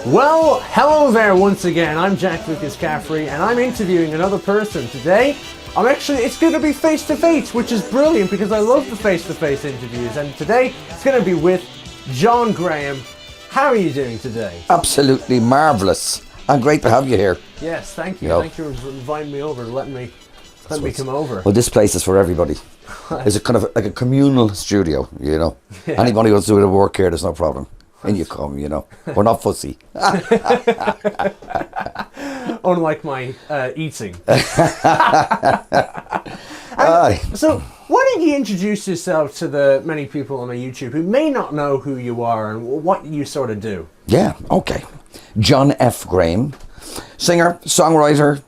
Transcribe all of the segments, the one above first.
Well, hello there once again. I'm Jack Lucas Caffrey, and I'm interviewing another person today. It's going to be face-to-face, which is brilliant because I love the face-to-face interviews. And today, it's going to be with John Graham. How are you doing today? Absolutely marvellous. And great to have you here. Yes, thank you. Yep. Thank you for inviting me over, letting me come over. Well, this place is for everybody. It's a kind of like a communal studio, you know. Yeah. Anybody wants to do a bit of work here, there's no problem. In you come, you know. We're not fussy. Unlike my eating. So, why don't you introduce yourself to the many people on YouTube who may not know who you are and what you sort of do? Yeah, okay. John F. Graham, singer, songwriter,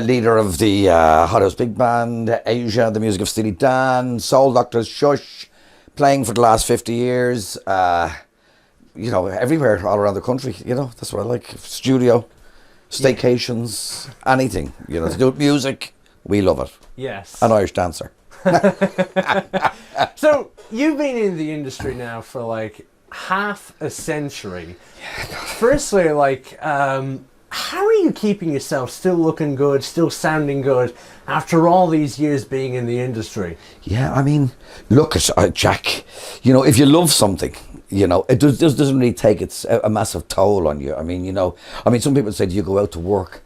leader of the HOTHOUSE BIGBAND, Asia, the music of Steely Dan, Soul Doctors, Shush, playing for the last 50 years. You know, everywhere, all around the country, you know, that's what I like. Studio, staycations, anything, you know, to do with music, we love it. Yes. An Irish dancer. So, you've been in the industry now for like half a century. Yeah, God. Firstly, how are you keeping yourself still looking good, still sounding good, after all these years being in the industry? Yeah, I mean, look, Jack, you know, if you love something, you know, it doesn't really take a massive toll on you. I mean, you know, some people say, do you go out to work?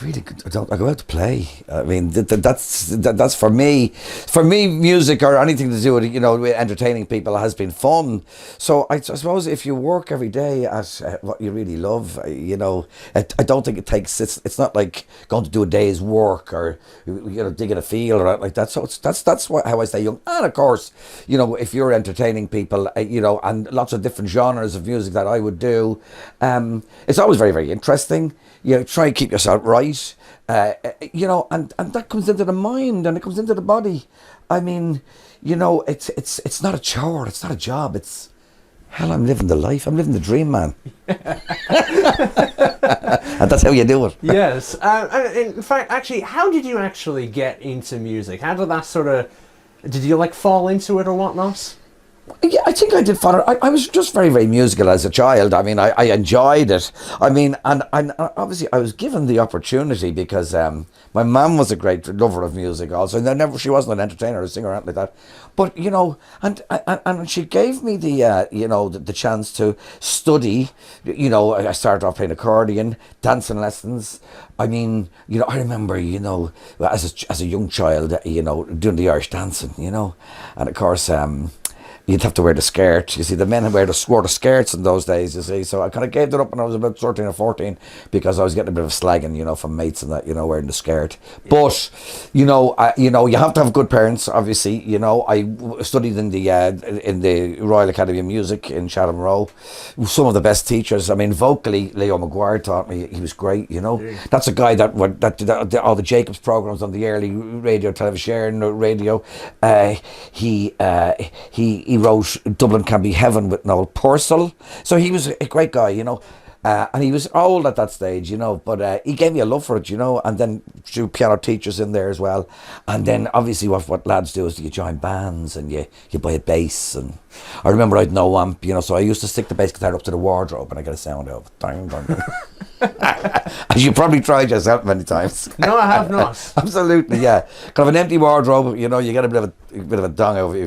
I go out to play. I mean, that's for me. For me, music or anything to do with, you know, with entertaining people has been fun. So I suppose if you work every day at what you really love, you know, I don't think it takes. It's not like going to do a day's work or, you know, digging a field or like that. So that's how I stay young. And of course, you know, if you're entertaining people, you know, and lots of different genres of music that I would do, it's always very, very interesting. You know, try and keep yourself right, you know, and that comes into the mind and it comes into the body. I mean, you know, it's not a chore, it's not a job, it's, hell, I'm living the life, I'm living the dream, man. And that's how you do it. Yes, and in fact, actually, how did you actually get into music? How did that did you like fall into it or whatnot? Yeah, I think I did follow. I was just very, very musical as a child. I mean, I enjoyed it. I mean, and obviously I was given the opportunity because my mum was a great lover of music also. And she wasn't an entertainer or a singer or anything like that. But, you know, and she gave me the, you know, the chance to study. You know, I started off playing accordion, dancing lessons. I mean, you know, I remember, you know, as a young child, you know, doing the Irish dancing, you know. And of course, you'd have to wear the skirt. You see, the men wore the skirts in those days, you see. So I kind of gave that up when I was about 13 or 14 because I was getting a bit of slagging, you know, from mates and that, you know, wearing the skirt. But, you know, you have to have good parents, obviously. You know, I studied in the Royal Academy of Music in Chatham Row. Some of the best teachers. I mean, vocally, Leo Maguire taught me. He was great, you know. That's a guy that did all the Jacobs programs on the early radio, television, radio. He wrote Dublin Can Be Heaven with Noel Purcell. So he was a great guy, you know. And he was old at that stage, you know, but he gave me a love for it, you know, and then threw piano teachers in there as well. And then obviously what lads do is you join bands and you buy a bass. And I remember I had no amp, you know, so I used to stick the bass guitar up to the wardrobe and I get a sound of dang, dang, dang. As you probably tried yourself many times. No, I have not. Absolutely, yeah. Kind of an empty wardrobe, you know, you get a bit of a dong over if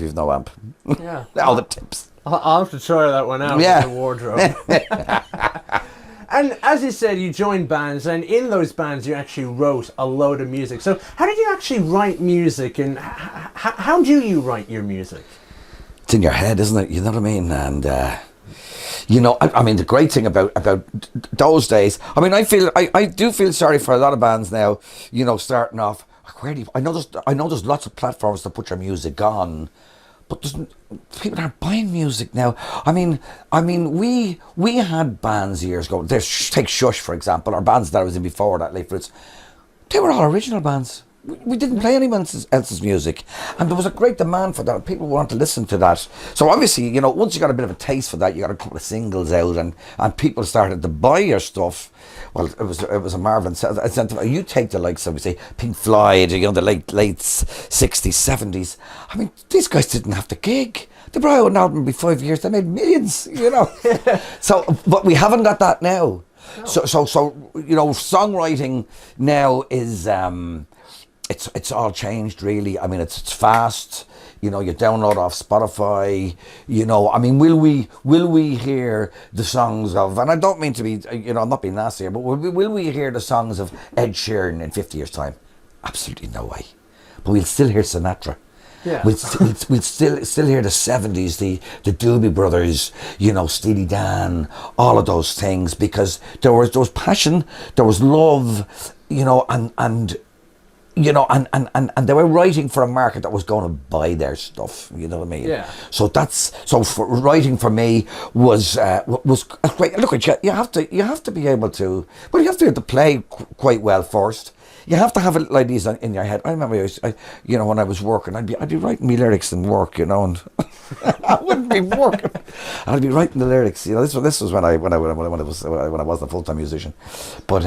you've no amp. Yeah. All the tips. I'll have to try that one out with the wardrobe. And as you said, you joined bands, and in those bands you actually wrote a load of music. So how did you actually write music, and how do you write your music? It's in your head, isn't it? You know what I mean? And you know, I mean, the great thing about those days, I mean, I do feel sorry for a lot of bands now, you know, starting off. I know there's lots of platforms to put your music on, but people aren't buying music now. I mean, we had bands years ago. Take Shush, for example, or bands that I was in before that, like, they were all original bands. we didn't play anyone else's music, and there was a great demand for that. People wanted to listen to that. So obviously, you know, once you got a bit of a taste for that, you got a couple of singles out, and people started to buy your stuff. Well, it was a marvelous. You take the likes of, say, Pink Floyd, you know, the late 60s, 70s. I mean, these guys didn't have to gig. They brought out an album every 5 years. They made millions, you know. So, but we haven't got that now. No. So you know, songwriting now is it's all changed really. I mean, it's fast. You know, you download off Spotify. You know, I mean, will we hear the songs of? And I don't mean to be, you know, I'm not being nasty here, but will we hear the songs of Ed Sheeran in 50 years' time? Absolutely no way. But we'll still hear Sinatra. Yeah. We'll still hear the 70s, the Doobie Brothers, you know, Steely Dan, all of those things, because there was passion, there was love, you know, and you know, and they were writing for a market that was going to buy their stuff. You know what I mean? Yeah. So for writing for me was great. Look at you. You have to be able to. Well, you have to be able to play quite well first. You have to have little ideas in your head. I remember, you know, when I was working, I'd be writing me lyrics in work, you know, and I wouldn't be working. I'd be writing the lyrics. You know, this was when I was a full-time musician. But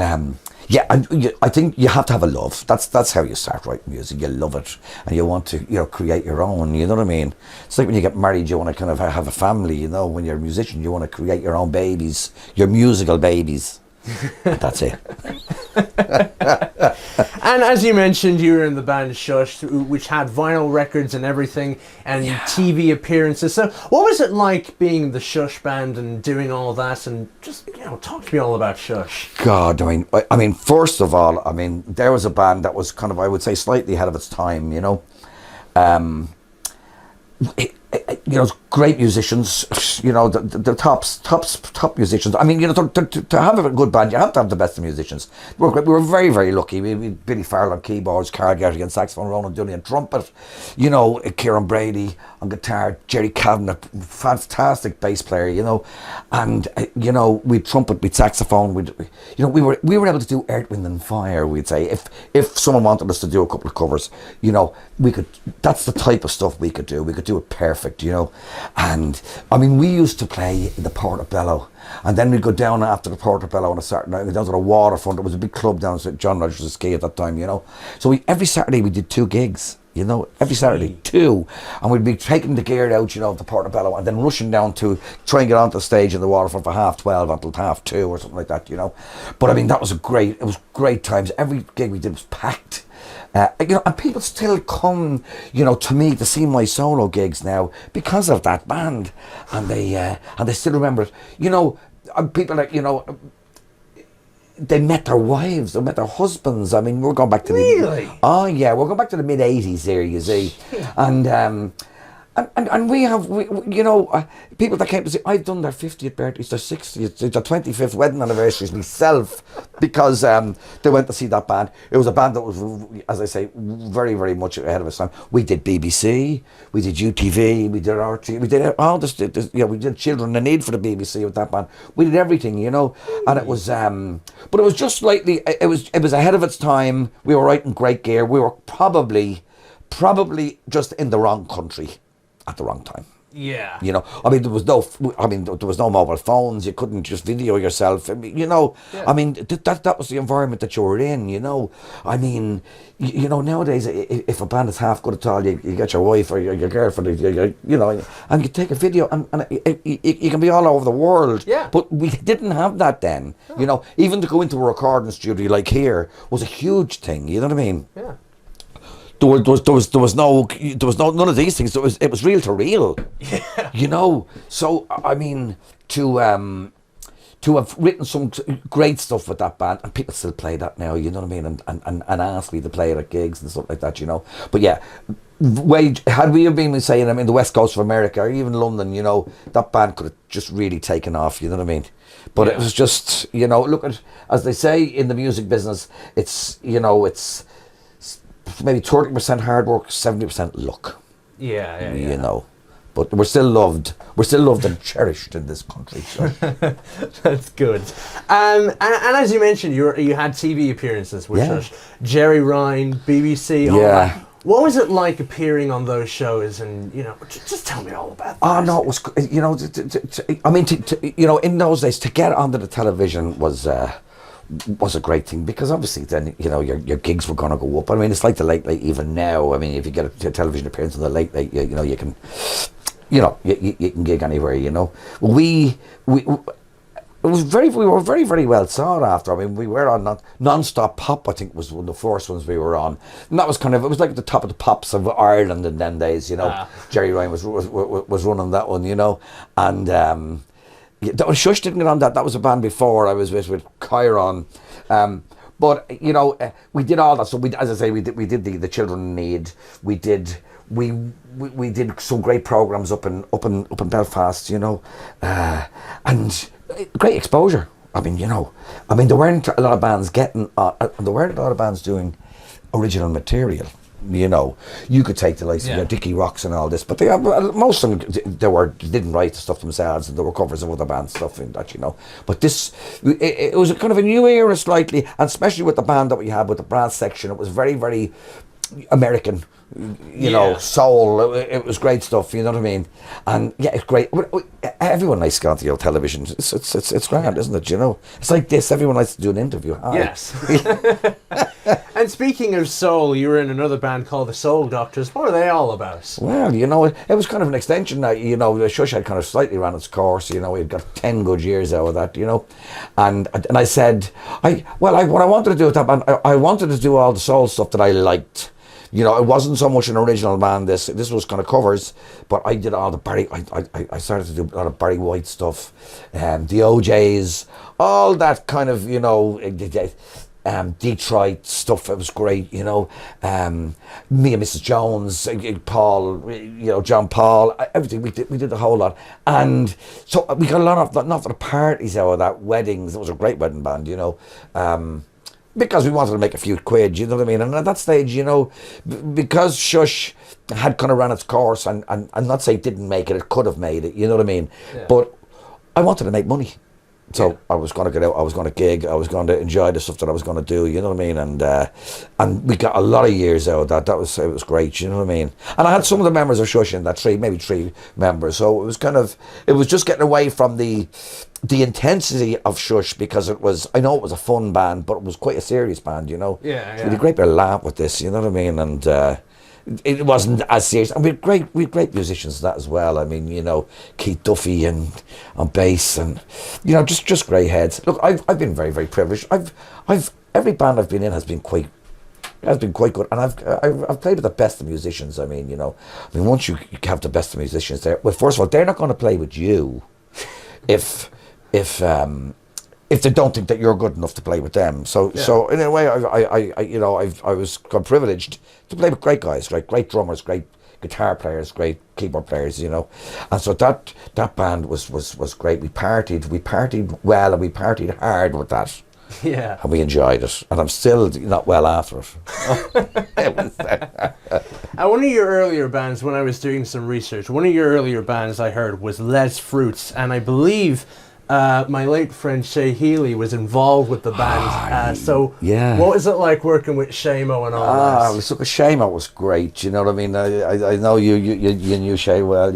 yeah, I think you have to have a love. That's how you start writing music. You love it, and you want to, you know, create your own. You know what I mean? It's like when you get married, you want to kind of have a family. You know, when you're a musician, you want to create your own babies, your musical babies. That's it. And as you mentioned, you were in the band Shush, which had vinyl records and everything, and TV appearances. So what was it like being the Shush band and doing all that? And just, you know, talk to me all about Shush. God, I mean, first of all, I mean, there was a band that was kind of, I would say, slightly ahead of its time, you know. You know, great musicians, you know, the top musicians. I mean, you know, to have a good band, you have to have the best of musicians. We were very, very lucky. We had Billy Farrell on keyboards, Carl Getty on saxophone, Ronan Dooley on trumpet, you know, Kieran Brady on guitar, Jerry Kavanagh, fantastic bass player, you know, and, you know, we'd trumpet, we'd saxophone, you know, we were able to do Earth, Wind and Fire, we'd say. If someone wanted us to do a couple of covers, you know, we could, that's the type of stuff we could do. We could do it perfect, you know. And I mean, we used to play the Portobello, and then we'd go down after the Portobello on a Saturday night, down to the waterfront. There was a big club down at John Rogers' Quay at that time, you know. So every Saturday we did 2 gigs, you know, every Saturday, 2. And we'd be taking the gear out, you know, of the Portobello, and then rushing down to try and get onto the stage in the waterfront for 12:30 until 2:30 or something like that, you know. But I mean, it was great times. Every gig we did was packed. You know, and people still come, you know, to me to see my solo gigs now because of that band, and they still remember it. You know, people like, you know, they met their wives, they met their husbands. I mean, we're going back to really? Oh yeah, we're going back to the mid '80s here, you see, and we have, you know, people that came to say, I've done their 50th birthdays, their 60th, their 25th wedding anniversaries myself, because they went to see that band. It was a band that was, as I say, very, very much ahead of its time. We did BBC, we did UTV, we did RT, we did all this, you know, we did Children in Need for the BBC with that band. We did everything, you know, and it was, but it was just slightly, it was ahead of its time. We were writing great gear. We were probably just in the wrong country at the wrong time. Yeah. You know, I mean, there was no mobile phones. You couldn't just video yourself. I mean, you know, yeah. I mean, that was the environment that you were in, you know. I mean, you know, nowadays, if a band is half good at all, you get your wife or your girlfriend, you know, and you take a video, and you can be all over the world. Yeah. But we didn't have that then. Oh. You know, even to go into a recording studio like here was a huge thing. You know what I mean? Yeah. There was no none of these things. It was reel to reel. Yeah. You know. So I mean, to have written some great stuff with that band, and people still play that now. You know what I mean? And ask me to play it at gigs and stuff like that. You know. But yeah, had we been saying, I mean, the West Coast of America or even London, you know, that band could have just really taken off. You know what I mean? But yeah. It was just, you know, look at, as they say in the music business, it's, you know, it's maybe 30% hard work, 70% luck. Yeah. You know, But we're still loved. We're still loved and cherished in this country. So. That's good. And as you mentioned, you had TV appearances with Shush, Jerry Ryan, BBC, all that. What was it like appearing on those shows? And just tell me all about that. Oh no, it was I mean, in those days to get onto the television was a great thing, because obviously then your gigs were going to go up. I mean, it's like the Late Late even now. I mean, if you get a television appearance on the Late Late, you can. You can gig anywhere. We were very, very well sought after. I mean, we were on Non-Stop Pop, I think was one of the first ones we were on, and that was it was like at the top of the pops of Ireland in them days. Jerry Ryan was running that one, and Shush didn't get on that. That was a band before I was with Chiron. But we did all that. So as I say, we did the Children in Need. We did some great programs up in Belfast, and great exposure. I mean, there weren't a lot of bands there weren't a lot of bands doing original material. You could take the likes of Dickie Rocks and all this, but most of them didn't write the stuff themselves, and there were covers of other bands stuff in that, But this, it was a kind of a new era slightly, and especially with the band that we had with the brass section, it was very, very American, soul. It was great stuff, you know what I mean? And it's great. Everyone likes to go on the old television. It's grand, isn't it? It's like this. Everyone likes to do an interview. Hi. Yes. And speaking of soul, you were in another band called the Soul Doctors. What are they all about? Well, it was kind of an extension. The Shush had kind of slightly ran its course. We had got 10 good years out of that. And I said, what I wanted to do with that band, I wanted to do all the soul stuff that I liked. It wasn't so much an original band. This was kind of covers, but I did all the Barry. I started to do a lot of Barry White stuff, the OJs, all that kind of Detroit stuff. It was great, me and Mrs. Jones, Paul, John Paul, everything. We did the whole lot, and so we got a lot of not for the parties out of that, weddings. It was a great wedding band, because we wanted to make a few quid, you know what I mean? And at that stage, because Shush had kind of ran its course, and I'm not saying it didn't make it, it could have made it, you know what I mean? Yeah. But I wanted to make money. So I was going to get out, I was going to gig, I was going to enjoy the stuff that I was going to do, you know what I mean? And we got a lot of years out of that. It was great, you know what I mean? And I had some of the members of Shush in that, maybe three members. So it was just getting away from the intensity of Shush, because I know it was a fun band, but it was quite a serious band, So we had a great bit of laugh with this, you know what I mean? And it wasn't as serious, and we had great musicians in that as well. I mean, Keith Duffy and on bass, and just great heads. Look, I've been very, very privileged. Every band I've been in has been quite good, and I've played with the best of musicians. I mean, once you have the best of musicians there, well, first of all, they're not going to play with you if they don't think that you're good enough to play with them. So in a way, I was privileged to play with great guys, great drummers, great guitar players, great keyboard players, and so that band was great. We partied well, and we partied hard with that. Yeah. And we enjoyed it, and I'm still not well after it. And one of your earlier bands, when I was doing some research, one of your earlier bands I heard was Les Fruits, and I believe my late friend Shay Healy was involved with the band. What was it like working with Shaymo and all that? Look, Shaymo was great. You know what I mean? I know you knew Shay well.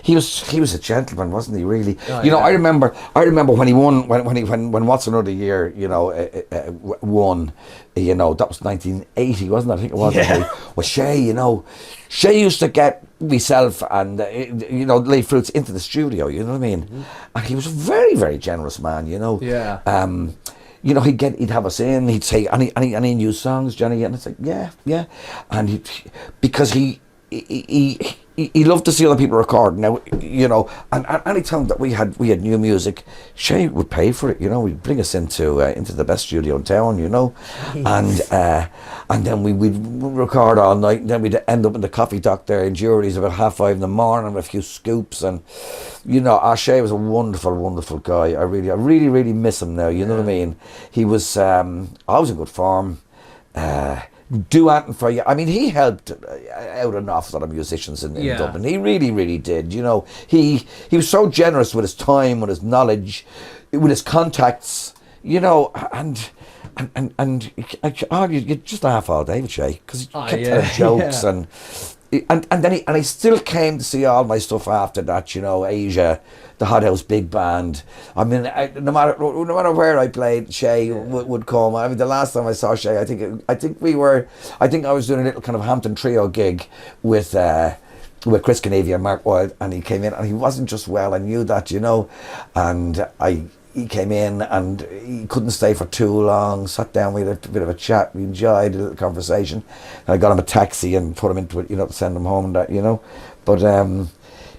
He was a gentleman, wasn't he? Really. I remember when he won when What's Another Year won. That was 1980, wasn't it? I think it was. Yeah. Well, Shay, Shay used to get myself and Les Fruits into the studio, you know what I mean? Mm-hmm. And he was a very, very generous man, Yeah. He'd have us in, he'd say any new songs, Johnny, and it's like, yeah. And because he loved to see other people record. Now, and any time that we had new music, Shay would pay for it. We'd bring us into the best studio in town. Nice. And then we'd record all night, and then we'd end up in the coffee dock there in Jury's about 5:30 in the morning with a few scoops. And Shay was a wonderful, wonderful guy. I really miss him now. You know what I mean? He was always in good form. do anything for you. I mean, he helped out an awful lot of musicians in Dublin. He really, really did. You know, he was so generous with his time, with his knowledge, with his contacts. You know, and you just laugh all day with Shay because he kept telling jokes and then he still came to see all my stuff after that. You know, Asia, the Hothouse Big Band. I mean, no matter where I played, Shay would come. I mean, the last time I saw Shay, I think I was doing a little kind of Hampton Trio gig with Chris Canavy and Mark Wilde, and he came in and he wasn't just well. I knew that, you know, and he came in and he couldn't stay for too long, sat down, we had a bit of a chat, we enjoyed a little conversation, and I got him a taxi and put him into it, you know, to send him home and that, you know. But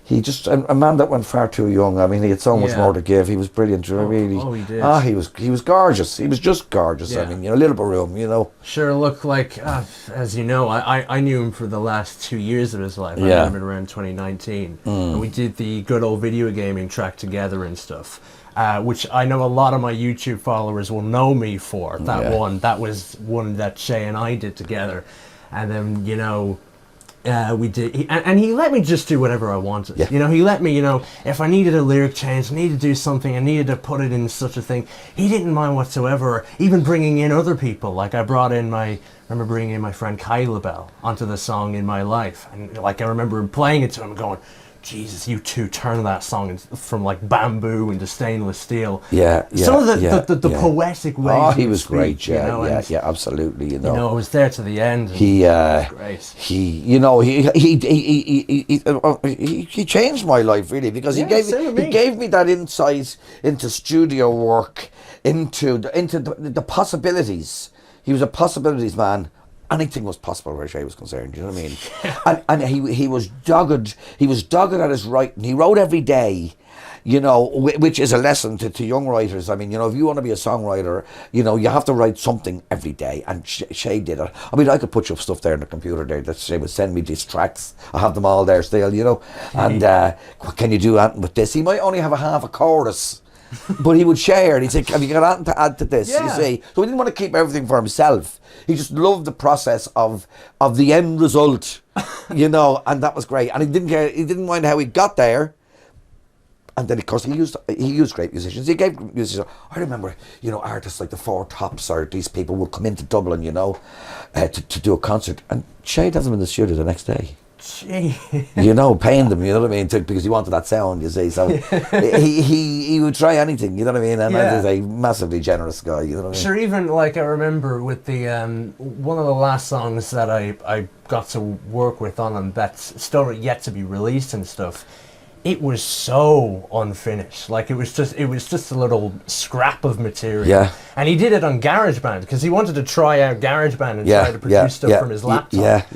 he just, a man that went far too young. I mean, he had so much more to give. He was brilliant, really. Oh, he did. He was gorgeous. He was just gorgeous. I mean, you know, a little bit of room, you know. Sure, look, like, as you know, I knew him for the last 2 years of his life. I met him around 2019. And we did the good old video gaming track together and stuff. Which I know a lot of my YouTube followers will know me for. That was one that Shay and I did together. And then, you know, we did, and he let me just do whatever I wanted. You know, he let me, you know, if I needed a lyric change, needed to do something, I needed to put it in such a thing, he didn't mind whatsoever, even bringing in other people. Like I remember bringing in my friend Kyla Bell onto the song In My Life. And like I remember playing it to him going, Jesus, you two turn that song from like bamboo into stainless steel. Some of the poetic ways. Oh, he was great. You know, Absolutely. You know, I was there to the end. He changed my life really, because he gave me that insight into studio work, into the possibilities. He was a possibilities man. Anything was possible where Shay was concerned, you know what I mean? and he was dogged. He was dogged at his writing. He wrote every day, you know, which is a lesson to young writers. I mean, you know, if you want to be a songwriter, you know, you have to write something every day. And Shay did it. I mean, I could put your stuff there on the computer there that Shay would send me these tracks. I have them all there still, you know. And can you do anything with this? He might only have a half a chorus. But he would share, and he'd say, have you got anything to add to this? You see, so he didn't want to keep everything for himself. He just loved the process of the end result, you know, and that was great. And he didn't care, he didn't mind how he got there. And then, of course, he used great musicians. He gave musicians. I remember, you know, artists like the Four Tops or these people would come into Dublin, you know, to do a concert, and Shay has them in the studio the next day. Gee. You know, paying them, you know what I mean, because he wanted that sound, you see. So he would try anything, you know what I mean. And he's a massively generous guy, you know what I mean. Sure, even like I remember with the one of the last songs that I got to work with on him that's still yet to be released and stuff. It was so unfinished. Like it was just a little scrap of material. Yeah. And he did it on GarageBand because he wanted to try out GarageBand and try to produce stuff from his laptop.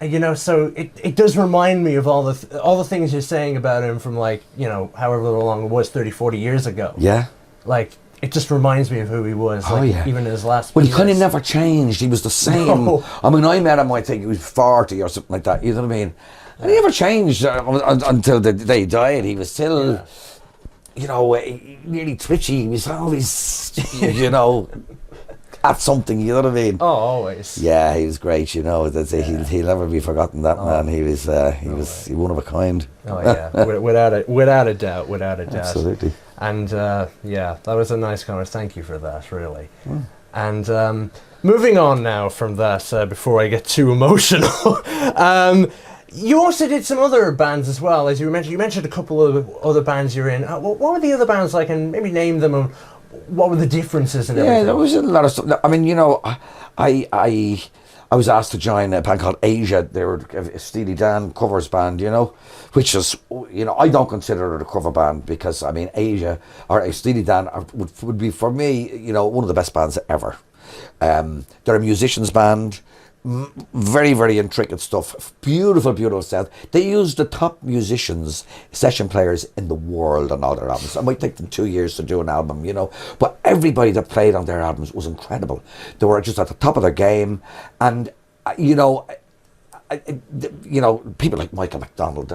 You know, so it does remind me of all the things you're saying about him from, like, you know, however long it was, 30, 40 years ago. Yeah. Like, it just reminds me of who he was, even in his last Well, he kind of never changed. He was the same. No. I mean, I met him, I think he was 40 or something like that, you know what I mean? And he never changed until the day he died. He was still, you know, really twitchy. He was always, you know, at something, you know what I mean? Oh, always. Yeah, he was great, you know. He'll never be forgotten, that man. He was one of a kind. Oh, yeah, without a doubt. Absolutely. And, that was a nice comment. Thank you for that, really. And moving on now from that, before I get too emotional, you also did some other bands as well, as you mentioned. You mentioned a couple of other bands you're in. What were the other bands like, and maybe name them, and what were the differences and everything? Yeah, there was a lot of stuff. I mean, you know, I was asked to join a band called Asia. They were a Steely Dan covers band, you know, which is, you know, I don't consider it a cover band because, I mean, Asia or a Steely Dan would be, for me, you know, one of the best bands ever. They're a musicians band. Very, very intricate stuff. Beautiful sound. They use the top musicians, session players in the world on all their albums. It might take them 2 years to do an album, you know, but everybody that played on their albums was incredible. They were just at the top of their game, and you know, you know, people like Michael McDonald,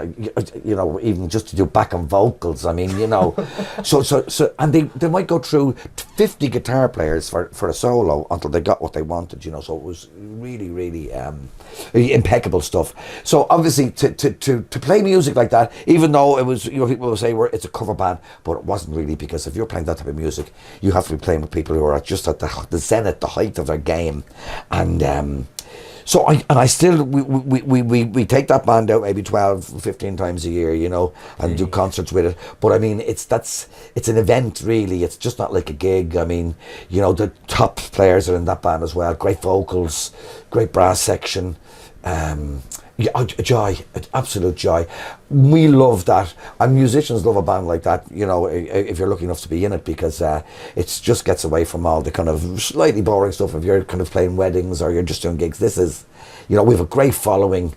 you know, even just to do backing vocals, I mean, you know, so and they might go through 50 guitar players for a solo until they got what they wanted, you know, so it was really, really impeccable stuff. So obviously to play music like that, even though it was, you know, people will say it's a cover band, but it wasn't really, because if you're playing that type of music, you have to be playing with people who are just at the zenith, the height of their game. And so I still, we take that band out maybe 12, 15 times a year, you know, and do concerts with it. But I mean, it's an event, really. It's just not like a gig. I mean, you know, the top players are in that band as well. Great vocals, great brass section. Yeah, joy, absolute joy. We love that, and musicians love a band like that, you know, if you're lucky enough to be in it, because it just gets away from all the kind of slightly boring stuff if you're kind of playing weddings or you're just doing gigs. This is, you know, we have a great following,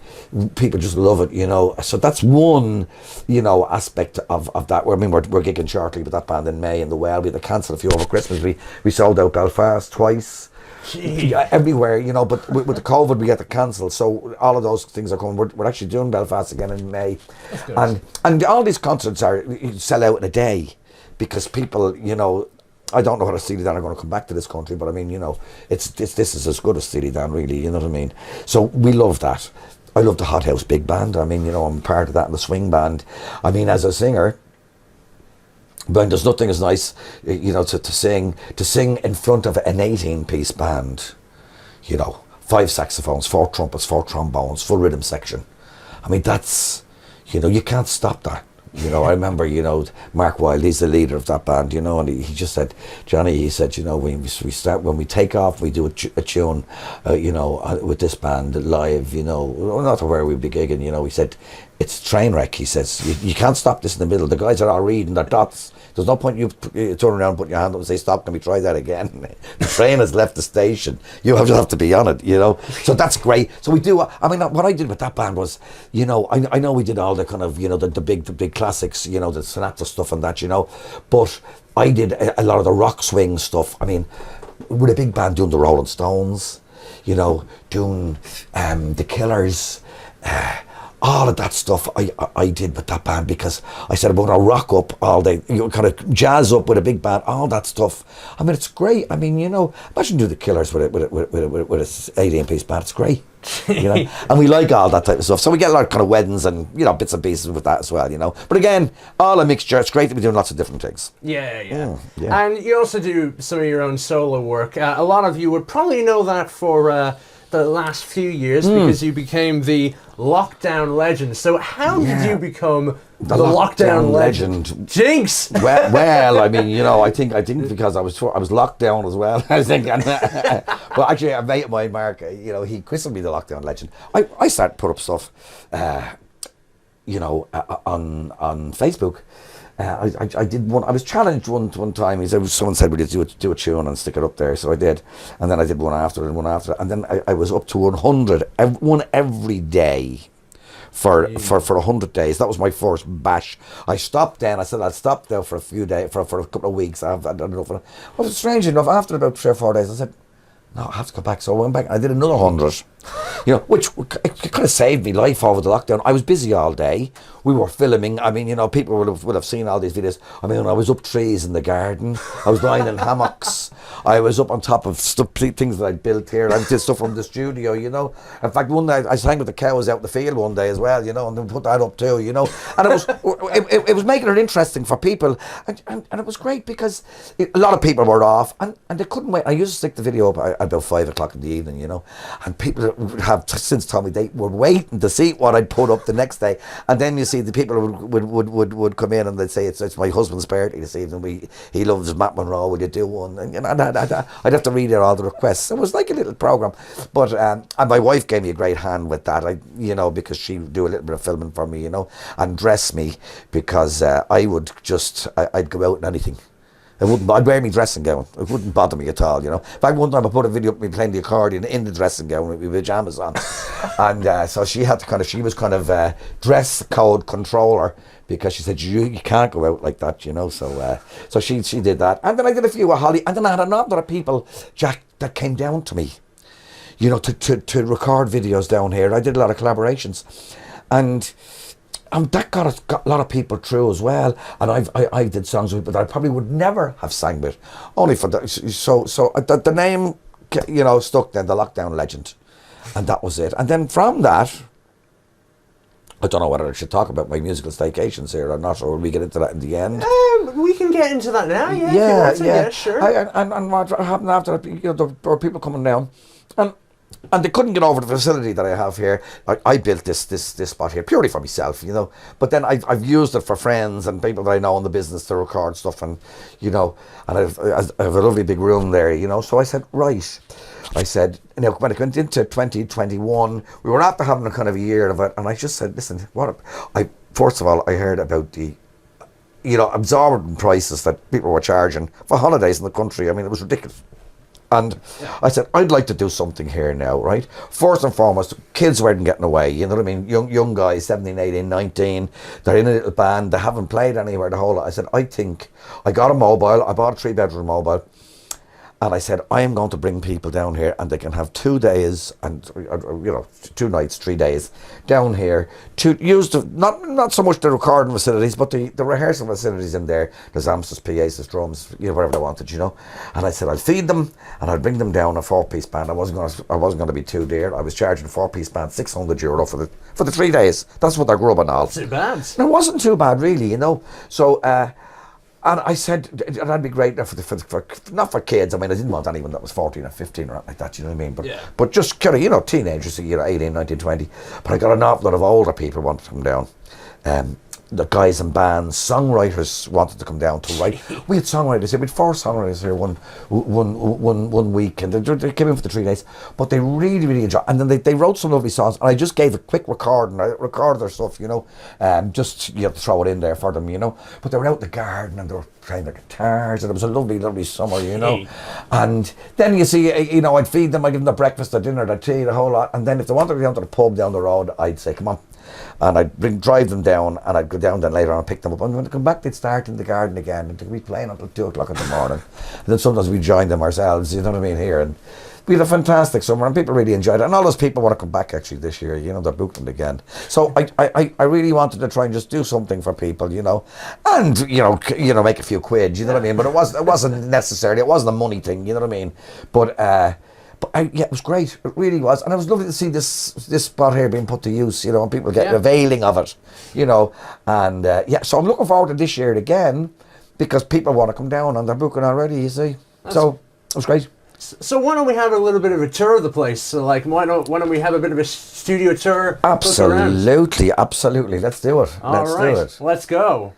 people just love it, you know, so that's one, you know, aspect of that. I mean, we're gigging shortly with that band in May in the Well. We had to cancel a few over Christmas. We sold out Belfast twice. Everywhere, you know, but with the COVID we had to cancel, so all of those things are coming. We're actually doing Belfast again in May, and all these concerts are, you sell out in a day, because people, you know, I don't know how Steely Dan are going to come back to this country, but I mean, you know, this is as good as Steely Dan, really, you know what I mean? So we love that. I love the Hothouse Big Band. I mean, you know, I'm part of that in the swing band. I mean, as a singer, but there's nothing as nice, you know, to sing in front of an 18-piece band, you know, 5 saxophones, 4 trumpets, 4 trombones, full rhythm section. I mean, that's, you know, you can't stop that. You know, I remember, you know, Mark Wilde, he's the leader of that band, you know, and he just said, Johnny, he said, you know, when we take off, we do a tune, you know, with this band live, you know, not where we'd be gigging, you know, he said, it's a train wreck, he says, you can't stop this in the middle. The guys are all reading their dots. There's no point you turn around, put your hand up and say, stop, can we try that again? The train has left the station. You have to be on it, you know. So that's great. So we do, I mean, what I did with that band was, you know, I know we did all the kind of, you know, the big classics, you know, the Sinatra stuff and that, you know, but I did a lot of the rock swing stuff. I mean, with a big band doing the Rolling Stones, you know, doing the Killers, all of that stuff I did with that band, because I said, I'm going to rock up all day, you know, kind of jazz up with a big band, all that stuff. I mean, it's great. I mean, you know, imagine doing the Killers with a 18-piece band. It's great, you know. And we like all that type of stuff. So we get a lot of kind of weddings and, you know, bits and pieces with that as well, you know. But again, all a mixture. It's great to be doing lots of different things. Yeah. And you also do some of your own solo work. A lot of you would probably know that for the last few years, because you became the lockdown legend. So how did you become the lockdown legend? Jinx! Well, I mean, you know, I think because I was locked down as well. I think, but actually, a mate of mine, Mark, you know, he christened me the lockdown legend. I started to put up stuff, you know, on Facebook. I did one. I was challenged one time. Someone said, "Would you do a tune and stick it up there?" So I did, and then I did one after it, and then I was up to 100, one every day, for 100 days. That was my first bash. I stopped then. I said I'd stop there for a few days, for a couple of weeks. I don't know. Well, strange enough, after about 3 or 4 days, I said, no, I have to go back. So I went back. I did another 100, you know, which it kind of saved me life over the lockdown. I was busy all day. We were filming. I mean, you know, people would have seen all these videos. I mean, I was up trees in the garden. I was lying in hammocks. I was up on top of things that I built here. I did stuff from the studio, you know. In fact, one day I sang with the cows out in the field one day as well, you know, and then put that up too, you know. And it was making it interesting for people, and it was great because a lot of people were off and they couldn't wait. I used to stick the video up at about 5 o'clock in the evening, you know, and people have since told me they were waiting to see what I'd put up the next day. And then you see the people would come in and they'd say, it's my husband's birthday this evening, he loves Matt Monroe, will you do one? And, you know, I'd have to read out all the requests. It was like a little program, but and my wife gave me a great hand with that, you know, because she'd do a little bit of filming for me, you know, and dress me, because I would just I'd go out in anything. I'd wear my dressing gown. It wouldn't bother me at all, you know. In fact, one time I put a video of me playing the accordion in the dressing gown with my pajamas on. And so she was kind of dress code controller, because she said, you can't go out like that, you know. So she did that. And then I did a few with Holly. And then I had a number of people, Jack, that came down to me, you know, to record videos down here. I did a lot of collaborations, and that got a lot of people through as well. And I did songs with, but I probably would never have sang with, only for the, so the name, you know, stuck then, the Lockdown Legend, and that was it. And then from that, I don't know whether I should talk about my musical staycations here or not, or will we get into that in the end? We can get into that now. Yeah, Yeah, sure. And what happened after that, you know, there were people coming down, and they couldn't get over the facility that I have here. I built this spot here purely for myself, you know. But then I've used it for friends and people that I know in the business to record stuff, and you know, and I have a lovely big room there, you know. So I said, right. I said, you know, when it went into 2021, we were after having a kind of a year of it, and I just said, listen, first of all, I heard about the, you know, absorbent prices that people were charging for holidays in the country. I mean, it was ridiculous. And I said, I'd like to do something here now, right? First and foremost, kids weren't getting away, you know what I mean? Young guys, 17, 18, 19, they're in a little band, they haven't played anywhere the whole lot. I said, I think, I got a mobile, I bought a 3-bedroom mobile, and I said, I am going to bring people down here and they can have 2 days and, you know, 2 nights, 3 days down here to use the, not so much the recording facilities, but the rehearsal facilities in there. There's amps, there's PAs, there's drums, you know, whatever they wanted, you know. And I said, I'll feed them and I'll bring them down a 4-piece band. I wasn't going to be too dear. I was charging a 4-piece band €600 for the 3 days. That's what they're grubbing all. Too bad. It wasn't too bad, really, you know. So, and I said, that'd be great for not for kids. I mean, I didn't want anyone that was 14 or 15 or like that, you know what I mean? But just kind of, you know, teenagers, you know, 18, 19, 20. But I got an awful lot of older people wanted to come down. The guys in bands, songwriters wanted to come down to write. We had songwriters here. We had 4 songwriters here one week, and they came in for the 3 days. But they really, really enjoyed. And then they wrote some lovely songs, and I just gave a quick recording. I recorded their stuff, you know, just you have to throw it in there for them, you know. But they were out in the garden and they were playing their guitars, and it was a lovely, lovely summer, you know. And then you see, you know, I'd feed them, I'd give them their breakfast, their dinner, their tea, the whole lot. And then if they wanted to go down to the pub down the road, I'd say, come on. And I'd drive them down, and I'd go down then later on and pick them up. And when they come back, they'd start in the garden again, and they'd be playing until 2 o'clock in the morning. And then sometimes we'd join them ourselves, you know what I mean, here. And we had a fantastic summer, and people really enjoyed it. And all those people want to come back actually this year, you know, they're booked them again. So I really wanted to try and just do something for people, you know, and you know, make a few quid, you know what I mean. But it wasn't necessarily, it wasn't a money thing, you know what I mean. But yeah, it was great. It really was, and it was lovely to see this spot here being put to use, you know, and people getting availing of it, you know. And yeah, so I'm looking forward to this year again because people want to come down and they're booking already. You see, so it was great. So why don't we have a little bit of a tour of the place? So like, why don't we have a bit of a studio tour? Absolutely. Let's do it. Let's go.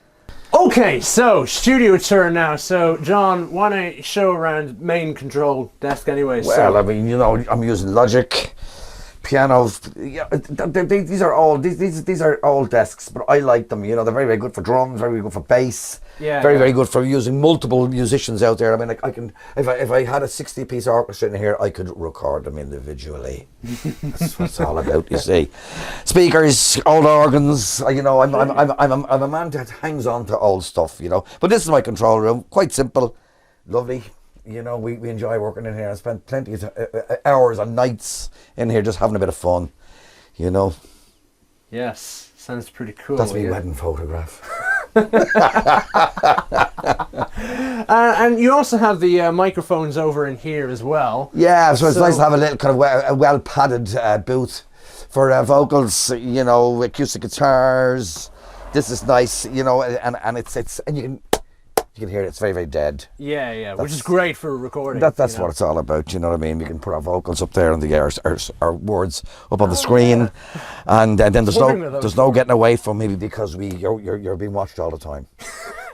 Okay, so studio tour now. So John, why don't you show around main control desk anyway? Well, I mean, you know, I'm using Logic, piano. Yeah, these are all desks, but I like them. You know, they're very, very good for drums, very good for bass. Very good for using multiple musicians out there. I mean, I can if I had a 60-piece orchestra in here, I could record them individually. That's what it's all about, you see. Speakers, old organs. You know, I'm a man that hangs on to old stuff. You know, but this is my control room. Quite simple, lovely. You know, we enjoy working in here. I spent plenty of hours and nights in here just having a bit of fun. You know. Yes, sounds pretty cool. That's my wedding photograph. And you also have the microphones over in here as well. Yeah, so it's nice to have a little kind of a well padded booth for vocals, you know, acoustic guitars. This is nice, you know, and it's and you can hear it. It's very, very dead. Yeah, which is great for recording. That's what it's all about. You know what I mean? We can put our vocals up there and our words up on the screen, and then there's no getting away from me because you're being watched all the time.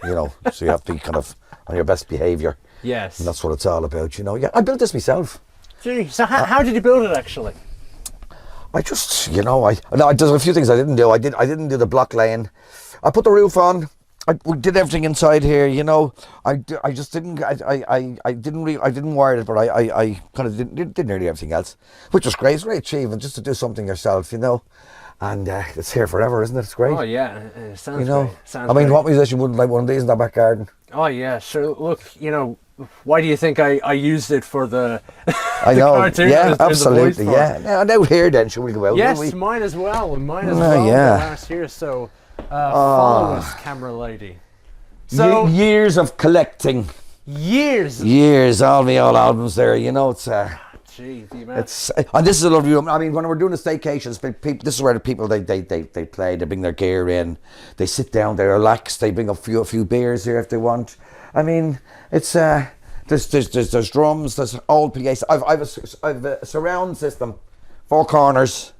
You know, so you have to be kind of on your best behaviour. Yes, and that's what it's all about. You know, yeah, I built this myself. Gee, so how did you build it actually? I just, you know, there's a few things I didn't do. I didn't do the block laying. I put the roof on. we did everything inside here, you know. I just didn't. I didn't wire it, but I kind of did nearly everything else, which was great. It's a great achievement just to do something yourself, you know. And it's here forever, isn't it? It's great. Oh yeah, it sounds You know, great. Sounds I mean, great. what musician wouldn't like one of these in their back garden? Oh yeah, sure. Look, you know, why do you think I used it for the? I the know. cartoon I Yeah, was doing the voice absolutely. for? Yeah. Now out here, then, shall we go out? Yes, will we? mine as well. Mine as Oh, well. yeah. Last year, so follow us, camera lady. So Years of collecting. years. All the old albums there. You know, it's. Gee, the amount. It's and this is a lovely room. I mean, when we're doing the staycations, people, this is where the people they play. They bring their gear in. They sit down. They relax. They bring a few beers here if they want. I mean, it's there's drums. There's old PAs. I've a surround system, 4 corners,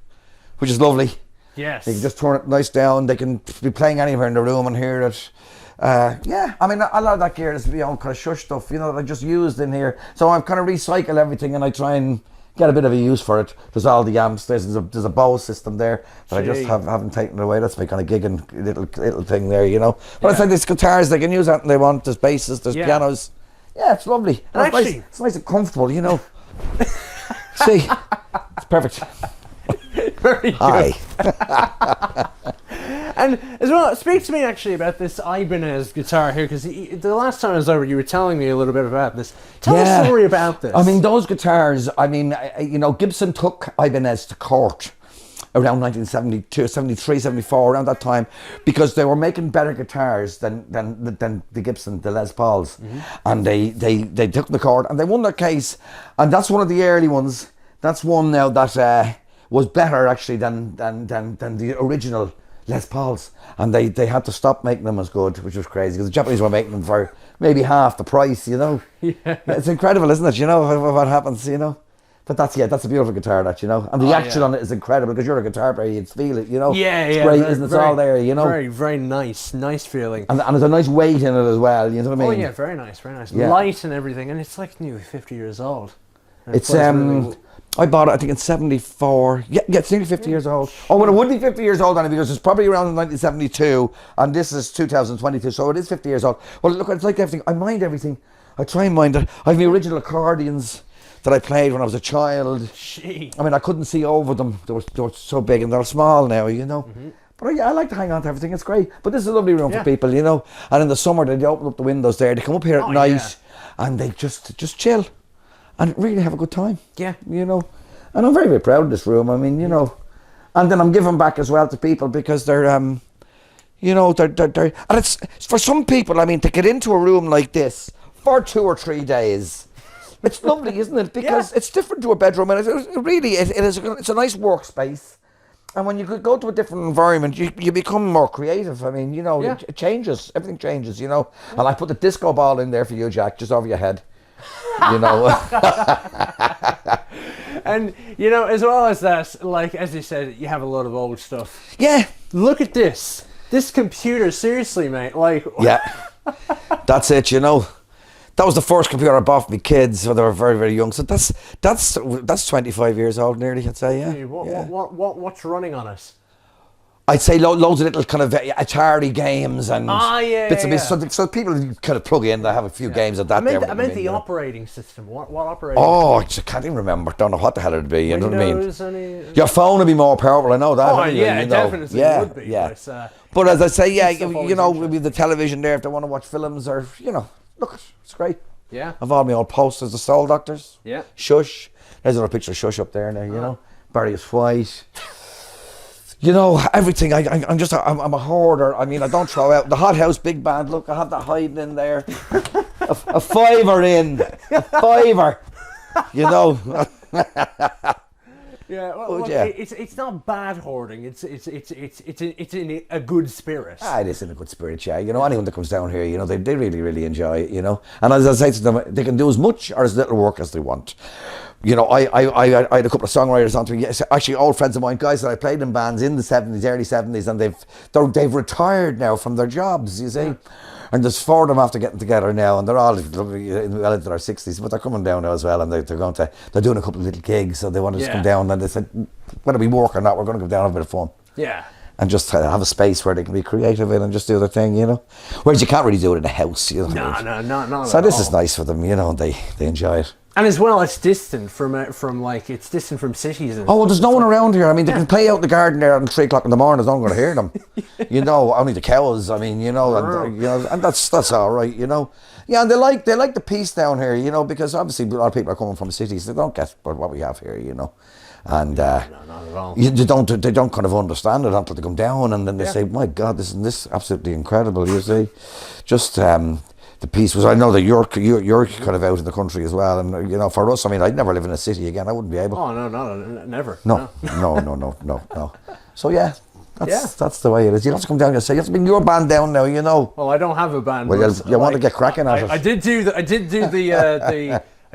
which is lovely. Yes. You can just turn it nice down. They can be playing anywhere in the room and hear it. Yeah, I mean, a lot of that gear is kind of Shush stuff, you know, that I just used in here. So I kind of recycle everything and I try and get a bit of a use for it. There's all the amps. There's a bow system there that I just haven't taken away. That's my kind of gigging little thing there, you know. But I said there's guitars, they can use anything they want. There's basses, there's pianos. Yeah, it's lovely. And actually, it's nice and comfortable, you know. See, it's perfect. Very good. Hi. And as well, speak to me actually about this Ibanez guitar here, because the last time I was over, you were telling me a little bit about this. Tell a story about this. I mean, those guitars, I mean, you know, Gibson took Ibanez to court around 1972, 73, 74, around that time, because they were making better guitars than the Gibson, the Les Pauls. And they took them to court and they won their case. And that's one of the early ones. That's one now that was better actually than the original Les Pauls, and they had to stop making them as good, which was crazy because the Japanese were making them for maybe half the price, you know. Yeah. It's incredible, isn't it? You know what happens, you know. But that's a beautiful guitar, that, you know, and the action on it is incredible because you're a guitar player, you'd feel it, you know. It's great, isn't it? It's all there, you know. Very, very nice feeling. And there's a nice weight in it as well, you know what I mean? Oh yeah, very nice, light and everything, and it's like nearly 50 years old. And it's I bought it, I think, in 74. Yeah, it's nearly 50 years old. Oh, well, it would be 50 years old, Danny, because it's probably around 1972, and this is 2022, so it is 50 years old. Well, look, it's like everything. I mind everything. I try and mind it. I have the original accordions that I played when I was a child. Gee. I mean, I couldn't see over them. They were so big, and they're small now, you know. But I like to hang on to everything. It's great. But this is a lovely room for people, you know. And in the summer, they open up the windows there. They come up here at night, and they just chill. And really have a good time. Yeah. You know. And I'm very, very proud of this room. I mean, you know. And then I'm giving back as well to people because they're, you know, they're and it's for some people, I mean, to get into a room like this for 2 or 3 days, it's lovely, isn't it? Because it's different to a bedroom, and it's a nice workspace. And when you could go to a different environment, you become more creative. I mean, you know, it changes. Everything changes, you know. And I put the disco ball in there for you, Jack, just over your head. You know. And, you know, as well as that, like, as you said, you have a lot of old stuff. Yeah. Look at this. This computer, seriously, mate. Like. Yeah. That's it, you know. That was the first computer I bought for my kids when they were very, very young. So that's 25 years old nearly, I'd say, yeah. What's running on it? I'd say loads of little kind of Atari games and bits and pieces. So people kind of plug in, they have a few games of that. I meant the operating system. What operating system? I can't even remember. Don't know what the hell it'd be. You know what I mean? Your Your phone would be more powerful, I know that. Oh, anyway, yeah, you know. definitely would be. Yeah. But as I say, you know, with the television there, if they want to watch films or, you know, look, it's great. Yeah. I've all my old posters, the Soul Doctors. Yeah. Shush. There's another picture of Shush up there now, you know. Barry is White. You know, everything. I'm a hoarder. I mean, I don't throw out the Hothouse Big Band. Look, I have that hiding in there. a fiver in. A fiver. You know. Yeah, well, it's not bad hoarding. It's in a good spirit. It is in a good spirit, yeah. You know, anyone that comes down here, you know, they really, really enjoy it, you know. And as I say to them, they can do as much or as little work as they want. You know, I had a couple of songwriters on to me, actually old friends of mine, guys that I played in bands in the 70s, early 70s, and they've retired now from their jobs, you see. Yeah. And there's 4 of them after getting together now, and they're all well into their 60s, but they're coming down now as well, and they're doing a couple of little gigs, so they want to just come down, and they said, whether we work or not, we're going to go down and have a bit of fun. Yeah. and just have a space where they can be creative in and just do their thing, you know. Whereas you can't really do it in a house, you know. No, not so at this all. is nice for them, you know. They enjoy it. And as well, it's distant from it's distant from cities. And well, there's no one around here. I mean, they can play out in the garden there at 3 o'clock in the morning. No one going to hear them. You know, only the cows. I mean, you know, and that's all right, you know. Yeah, and they like the peace down here, you know, because obviously a lot of people are coming from cities. They don't get what we have here, you know. And no, not at all. they don't kind of understand it until they come down, and then they say, "My God, this absolutely incredible." You see, just the peace was. I know that you're kind of out in the country as well, and you know, for us, I mean, I'd never live in a city again. I wouldn't be able. Oh no, never. No. So yeah. That's the way it is. You have to come down and say, you have to bring your band down now, you know. Well, I don't have a band. Well, you want to get cracking at it. I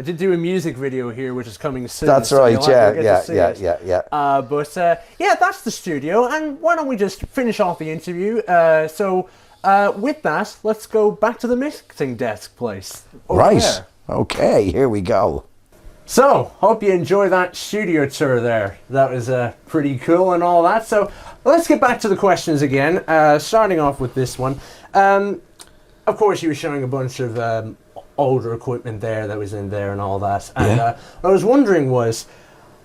did do a music video here, which is coming soon. That's so right, yeah. But that's the studio, and why don't we just finish off the interview? With that, let's go back to the mixing desk place. Right. There. Okay, here we go. So, hope you enjoy that studio tour there. That was pretty cool and all that. So, let's get back to the questions again. Starting off with this one. Of course, you were showing a bunch of older equipment there that was in there and all that. And what I was wondering was,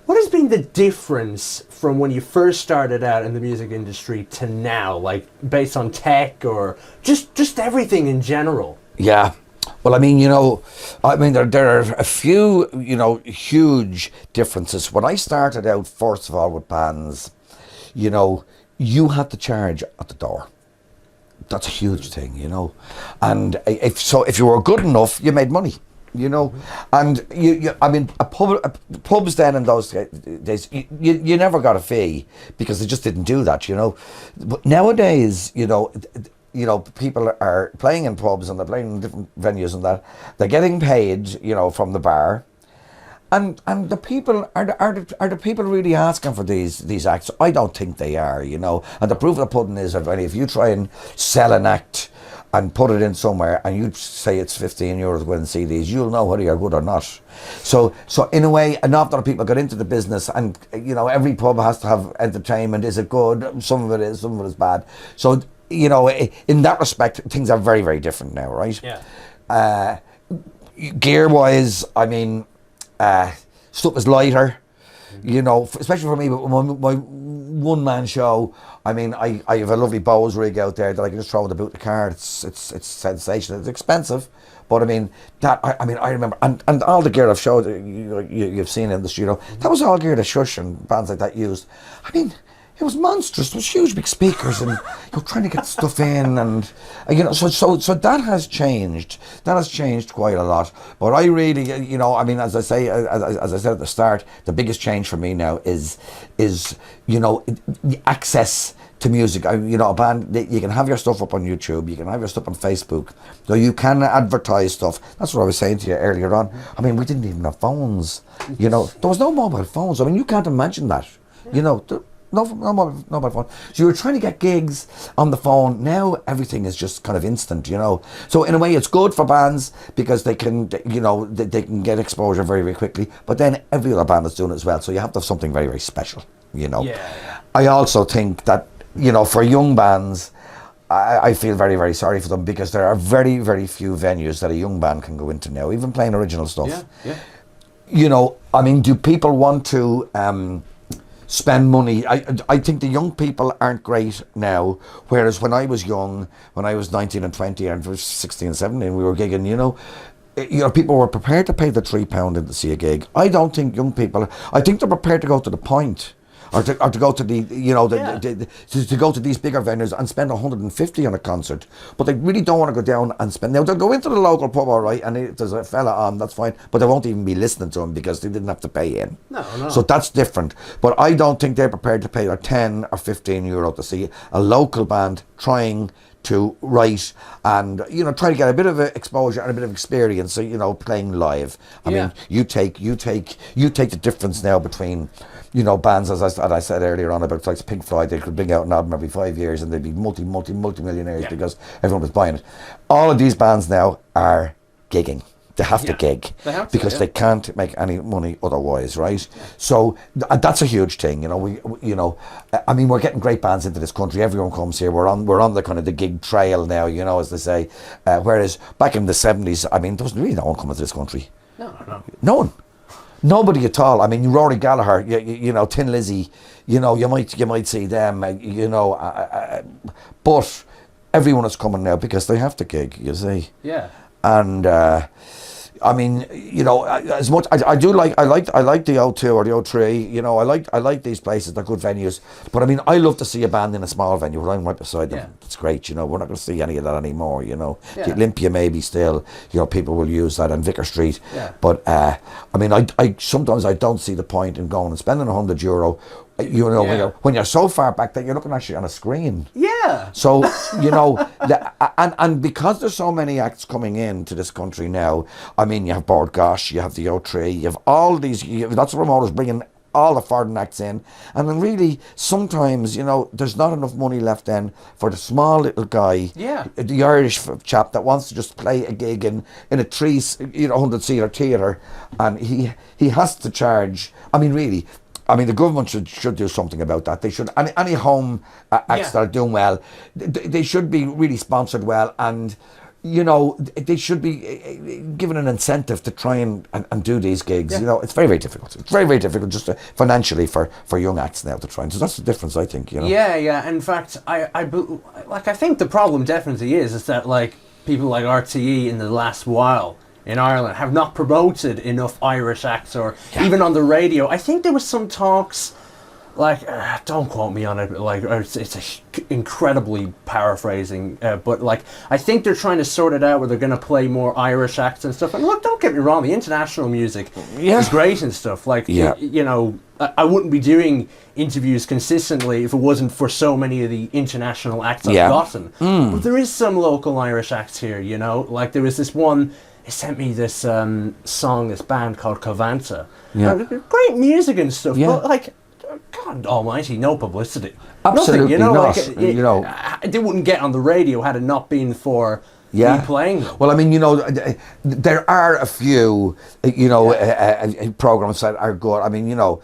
what has been the difference from when you first started out in the music industry to now? Like, based on tech or just everything in general? Yeah. Well, I mean, you know, there are a few, you know, huge differences. When I started out, first of all, with bands, you know, you had to charge at the door. That's a huge thing, you know. And if you were good enough, you made money, you know. And pubs then in those days, you never got a fee because they just didn't do that, you know. But nowadays, you know, people are playing in pubs and they're playing in different venues and that. They're getting paid, you know, from the bar. And the people, are the people really asking for these acts? I don't think they are, you know. And the proof of the pudding is that if you try and sell an act and put it in somewhere and you say it's €15 to go and see these, you'll know whether you're good or not. So in a way, an awful lot of people got into the business, and, you know, every pub has to have entertainment. Is it good? Some of it is, some of it is bad. So, you know, in that respect, things are very, very different now, right? Yeah. Gear-wise, I mean, stuff is lighter, you know, especially for me, my one-man show. I mean, I have a lovely Bose rig out there that I can just throw in the boot of the car. It's sensational. It's expensive, but I mean, I remember, and all the gear I've showed, you've seen in the studio, that was all gear that Shush and bands like that used. I mean, it was monstrous. It was huge, big speakers, and you're trying to get stuff in, and you know, so that has changed. That has changed quite a lot. But I really, you know, I mean, as I said at the start, the biggest change for me now is you know, the access to music. You know, a band, you can have your stuff up on YouTube, you can have your stuff on Facebook, so you can advertise stuff. That's what I was saying to you earlier on. I mean, we didn't even have phones. You know, there was no mobile phones. I mean, you can't imagine that. You know. No mobile phone. So you were trying to get gigs on the phone. Now everything is just kind of instant, you know. So in a way, it's good for bands because they can, you know, they can get exposure very, very quickly. But then every other band is doing it as well. So you have to have something very, very special, you know. Yeah. I also think that, you know, for young bands, I feel very, very sorry for them because there are very, very few venues that a young band can go into now, even playing original stuff. Yeah. You know, I mean, do people want to spend money? I think the young people aren't great now, whereas when I was young, when I was 19 and 20 and 16 and 17, we were gigging, you know, people were prepared to pay the £3 in to see a gig. I don't think young people, I think they're prepared to go to the Point, or to go to the, you know, to go to these bigger venues and spend 150 on a concert, but they really don't want to go down and spend. Now they'll go into the local pub, all right, and if there's a fella on, that's fine, but they won't even be listening to him because they didn't have to pay in. No. So that's different. But I don't think they're prepared to pay their €10 or €15 to see a local band trying to write and, you know, try to get a bit of exposure and a bit of experience, so, you know, playing live. I mean, you take the difference now between, you know, bands, as I said earlier on about like Pink Floyd, they could bring out an album every 5 years and they'd be multi-millionaires because everyone was buying it. All of these bands now are gigging. They have to gig because they can't make any money otherwise, right? So that's a huge thing, you know. I mean, we're getting great bands into this country. Everyone comes here. We're on the kind of the gig trail now, you know, as they say. Whereas back in the 70s, I mean, there was really no one coming to this country. No one. Nobody at all. I mean, Rory Gallagher, you know, Tin Lizzy, you know, you might see them, you know, but everyone is coming now because they have to gig, you see. Yeah. And I mean, you know, as much I like the O2 or the O3. You know, I like these places. They're good venues. But I mean, I love to see a band in a small venue. I'm right beside them. It's great. You know, we're not going to see any of that anymore. You know, the Olympia maybe still. You know, people will use that in Vicar Street. Yeah. But I mean, I sometimes I don't see the point in going and spending €100. You know, when you're so far back that you're looking actually on a screen. Yeah. So, you know, and because there's so many acts coming in to this country now, I mean, you have Bord Gosh, you have the O3, you have all these, lots of promoters bringing all the foreign acts in. And then really, sometimes, you know, there's not enough money left then for the small little guy, the Irish chap that wants to just play a gig in a 100-seater theatre, and he has to charge, I mean, really, I mean, the government should do something about that. They should, any home acts that are doing well, they should be really sponsored well, and, you know, they should be given an incentive to try and do these gigs. You know, it's very, very difficult. It's very, very difficult just financially for young acts now to try. And so that's the difference, I think, you know. Yeah. In fact, I think the problem definitely is that, like, people like RTE in the last while in Ireland have not promoted enough Irish acts, or even on the radio. I think there was some talks, like, don't quote me on it, but like, it's incredibly paraphrasing, but like, I think they're trying to sort it out where they're going to play more Irish acts and stuff. And look, don't get me wrong, the international music is great and stuff. Like, you know, I wouldn't be doing interviews consistently if it wasn't for so many of the international acts I've gotten. But there is some local Irish acts here, you know, like there was this one. He sent me this song, this band called Covanta. Great music and stuff, but like, God almighty, no publicity. Absolutely. Nothing, you know, not. Like, you know, they wouldn't get on the radio had it not been for me playing them. Well, I mean, you know, there are a few, you know, programs that are good. I mean, you know,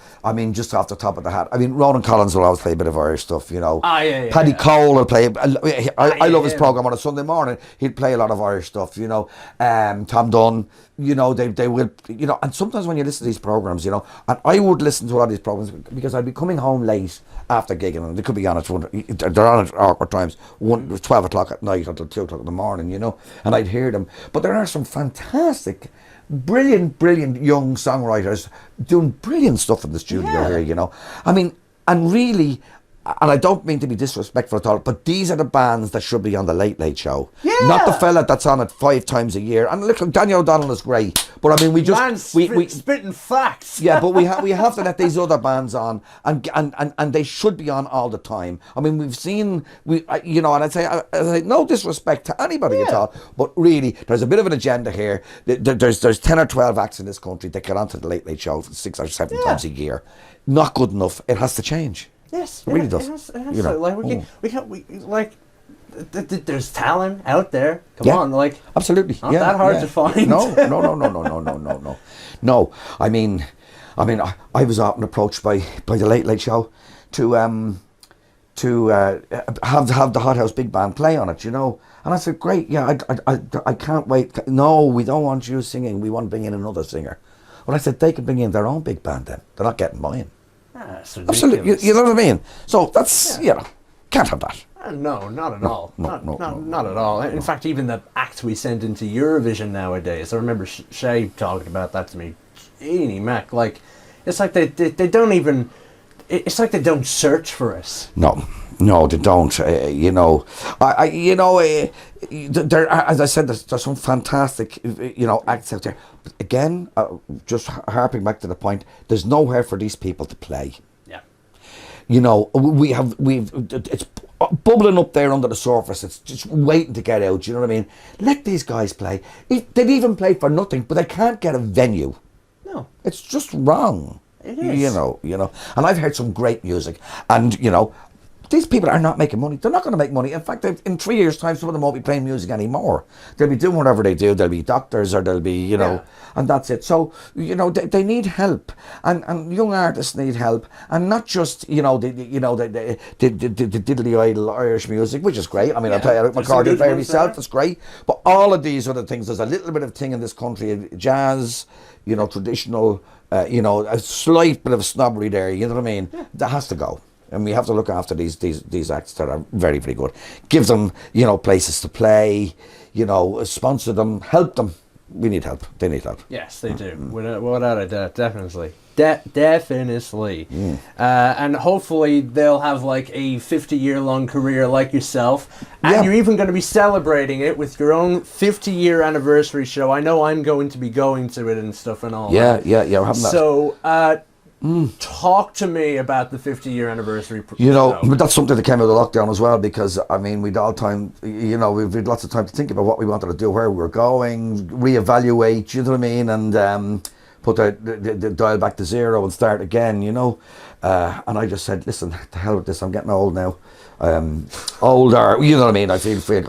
just off the top of the hat. I mean, Ronan Collins will always play a bit of Irish stuff, you know. Paddy Cole will play. I love his program on a Sunday morning. He'd play a lot of Irish stuff, you know. Tom Dunn, you know, they will, you know. And sometimes when you listen to these programs, you know, and I would listen to a lot of these programs because I'd be coming home late after gigging, and they could be on it. They're on at awkward times, 12 o'clock at night until 2 o'clock in the morning, you know, and I'd hear them. But there are some fantastic, brilliant young songwriters doing brilliant stuff in the studio here, you know. I mean, and really, and I don't mean to be disrespectful at all, but these are the bands that should be on the Late Late Show. Not the fella that's on it 5 times a year. And look, Daniel O'Donnell is great, but I mean, we spitting facts. But we have to let these other bands on, and they should be on all the time. I mean, we've seen you know, and I'd say no disrespect to anybody at all, but really, there's a bit of an agenda here. There's 10 or 12 acts in this country that get onto the Late Late Show 6 or 7 times a year. Not good enough. It has to change. Yes, it really does. It has you know, like there's talent out there. Come on, like absolutely, not that hard to find. No. No, I mean, I was often approached by the Late Late Show to have the Hothouse Big Band play on it, you know. And I said, great, I can't wait. No, we don't want you singing. We want to bring in another singer. Well, I said they can bring in their own big band then. They're not getting mine. Absolutely, you know what I mean? So that's, you know, can't have that. No, not at all. Not at all. In fact, even the act we send into Eurovision nowadays, I remember Shay talking about that to me. Jeannie Mac, like, it's like they don't even, it's like they don't search for us. No, they don't. You know, there are, as I said, there's some fantastic, you know, acts out there. But again, just harping back to the point, there's nowhere for these people to play. Yeah. You know, it's bubbling up there under the surface. It's just waiting to get out. You know what I mean? Let these guys play. They'd even play for nothing, but they can't get a venue. No, it's just wrong. It is. You know. And I've heard some great music, and you know. these people are not making money. They're not going to make money. In fact, in 3 years' time, some of them won't be playing music anymore. They'll be doing whatever they do. They'll be doctors, or they'll be, and that's it. So, they need help, and young artists need help, and not just, the diddly idle Irish music, which is great. I mean, I'll tell you, my accordion player myself, that's great. But all of these other things, there's a little bit of thing in this country, jazz, traditional, a slight bit of snobbery there, you know what I mean? Yeah. That has to go. And we have to look after these acts that are very, very good. Give them, places to play, sponsor them, help them. We need help. They need help. Yes, they do. Without a doubt, definitely. Definitely. And hopefully they'll have like a 50-year-long career like yourself. And you're even going to be celebrating it with your own 50-year anniversary show. I know I'm going to be going to it and stuff and all that. Yeah, we're having that. So, talk to me about the 50-year anniversary show. But that's something that came out of lockdown as well, because I mean we'd all time, we've had lots of time to think about what we wanted to do, where we were going, reevaluate, you know what I mean, and put the dial back to zero and start again, and I just said, listen, the hell with this, I'm getting old now. Older, you know what I mean. I feel great,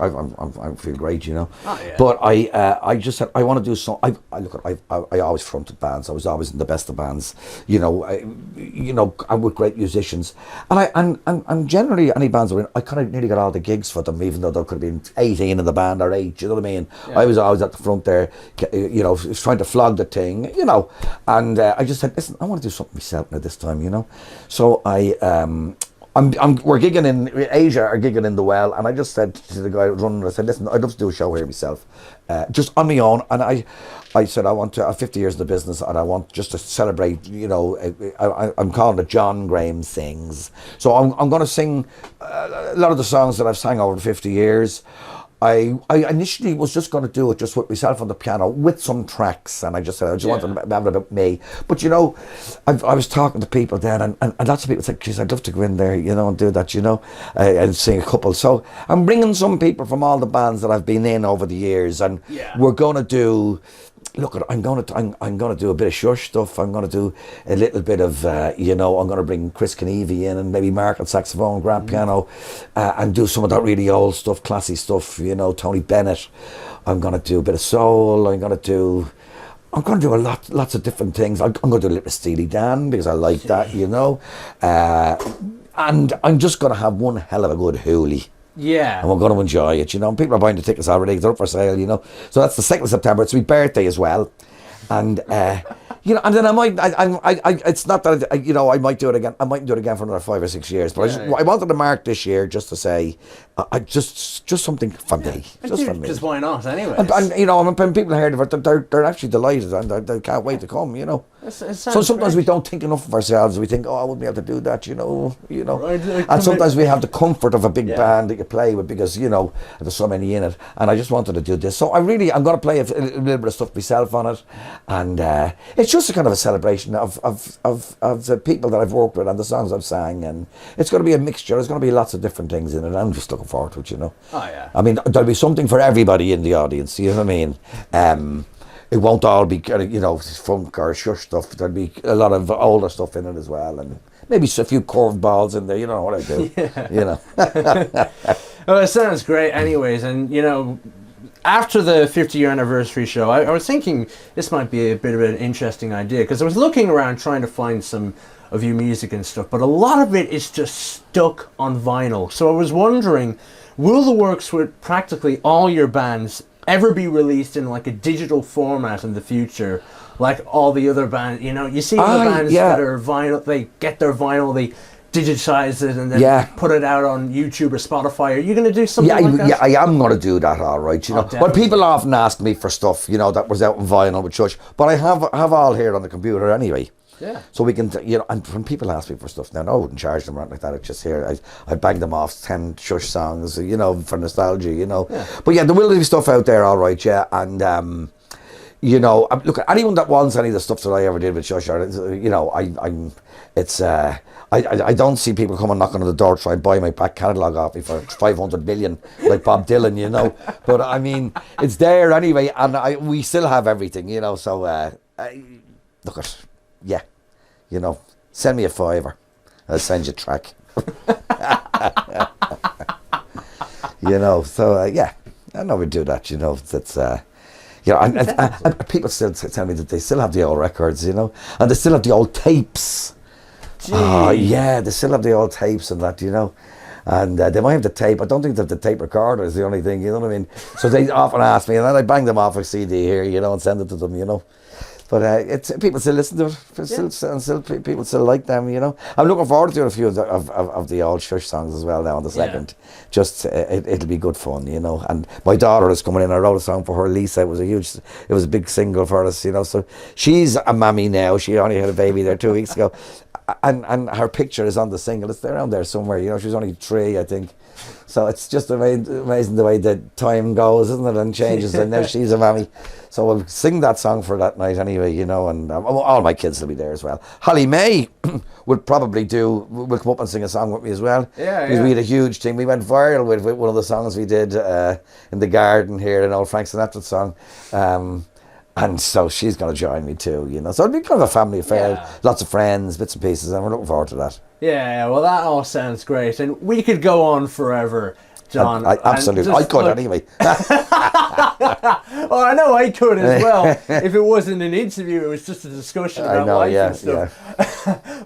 Oh, yeah. But I just said I want to do some. I always fronted bands. I was always in the best of bands. I'm with great musicians, and generally any bands I'm in, I kind of nearly got all the gigs for them, even though there could have been 18 in the band or 8. You know what I mean? Yeah. I was always at the front there, trying to flog the thing, And I just said, listen, I want to do something myself now this time, So we're gigging in Asia, are gigging in the Well, and I just said to the guy running, I said, listen, I'd love to do a show here myself, just on my own. And I said, I want to have 50 years in the business, and I want just to celebrate, I'm calling it John Graham Sings. So I'm going to sing a lot of the songs that I've sang over the 50 years. I initially was just going to do it just with myself on the piano with some tracks, and I just said I just wanted to have it about me. But I was talking to people then, and lots of people said, "Geez, I'd love to go in there, and do that, and sing a couple." So I'm bringing some people from all the bands that I've been in over the years, and we're going to do. Look, I'm going to do a bit of Shush stuff. I'm going to do a little bit of, I'm going to bring Chris Kenevy in, and maybe Mark at saxophone, grand piano, and do some of that really old stuff, classy stuff. Tony Bennett. I'm going to do a bit of soul. I'm going to do lots of different things. I'm going to do a little bit of Steely Dan because I like that, and I'm just going to have one hell of a good Healy. Yeah. And we're going to enjoy it, and people are buying the tickets already, they're up for sale, So that's the 2nd of September, it's my birthday as well. And, and then I might, it's not that, I might do it again. I might do it again for another 5 or 6 years. But I wanted to mark this year just to say, just something for me. Just for me. Because why not, anyway? And when people heard of it, they're actually delighted, and they can't wait to come, So sometimes we don't think enough of ourselves. We think, I wouldn't be able to do that, And sometimes we have the comfort of a big band that you play with because, there's so many in it. And I just wanted to do this. So I'm going to play a little bit of stuff myself on it. And it's just a kind of a celebration of the people that I've worked with and the songs I've sang. And it's going to be a mixture. There's going to be lots of different things in it. I'm just looking forward to it, Oh, yeah. I mean, there'll be something for everybody in the audience, you know what I mean? It won't all be, funk or Shush stuff. There'll be a lot of older stuff in it as well. And maybe a few curved balls in there, you know what I do. Well, it sounds great anyways. And, after the 50-year anniversary show, I was thinking this might be a bit of an interesting idea because I was looking around trying to find some of your music and stuff, but a lot of it is just stuck on vinyl. So I was wondering, will the works with practically all your bands ever be released in like a digital format in the future, like all the other bands? You see the bands that are vinyl, they get their vinyl, they digitize it and then put it out on YouTube or Spotify. Are you going to do something like that? Yeah, I am going to do that, all right. Well, people often ask me for stuff, that was out on vinyl with Shush, but I have all here on the computer anyway. Yeah. So we can, and when people ask me for stuff now, I wouldn't charge them or anything like that. It's just here. I bang them off 10 Shush songs, for nostalgia, Yeah. But there will be stuff out there, all right, yeah. And, look, anyone that wants any of the stuff that I ever did with Shush, I don't see people coming knocking on the door trying to buy my back catalogue off me for 500 million like Bob Dylan, But I mean, it's there anyway, and we still have everything, So look at, send me a fiver. I'll send you a track. You know, so yeah, I know we do that. You know, that's you know, and people still tell me that they still have the old records. You know, and they still have the old tapes. Gee. Oh yeah, they still have the old tapes and that. You know. And they might have the tape. I don't think that the tape recorder is the only thing, you know what I mean? So they often ask me, and then I bang them off a CD here, you know, and send it to them, you know. But it's people still listen to it, people still like them, you know. I'm looking forward to a few of the old Shush songs as well now on the second. Just it'll be good fun, you know. And my daughter is coming in. I wrote a song for her, Lisa. It was a big single for us, you know. So she's a mammy now. She only had a baby there 2 weeks ago. And her picture is on the single. It's around there somewhere, you know. She's only 3, I think. So it's just amazing the way that time goes, isn't it? And changes. And now she's a mammy. So we'll sing that song for that night anyway, you know. And all my kids will be there as well. Holly May will probably will come up and sing a song with me as well. Yeah, because we had a huge thing. We went viral with one of the songs we did in the garden here, an old Frank Sinatra song. And so she's going to join me too, you know. So it'll be kind of a family affair, lots of friends, bits and pieces, and we're looking forward to that. Yeah, well, that all sounds great. And we could go on forever, John. Absolutely. I could anyway. Well, I know I could as well. If it wasn't an interview, it was just a discussion about life and stuff.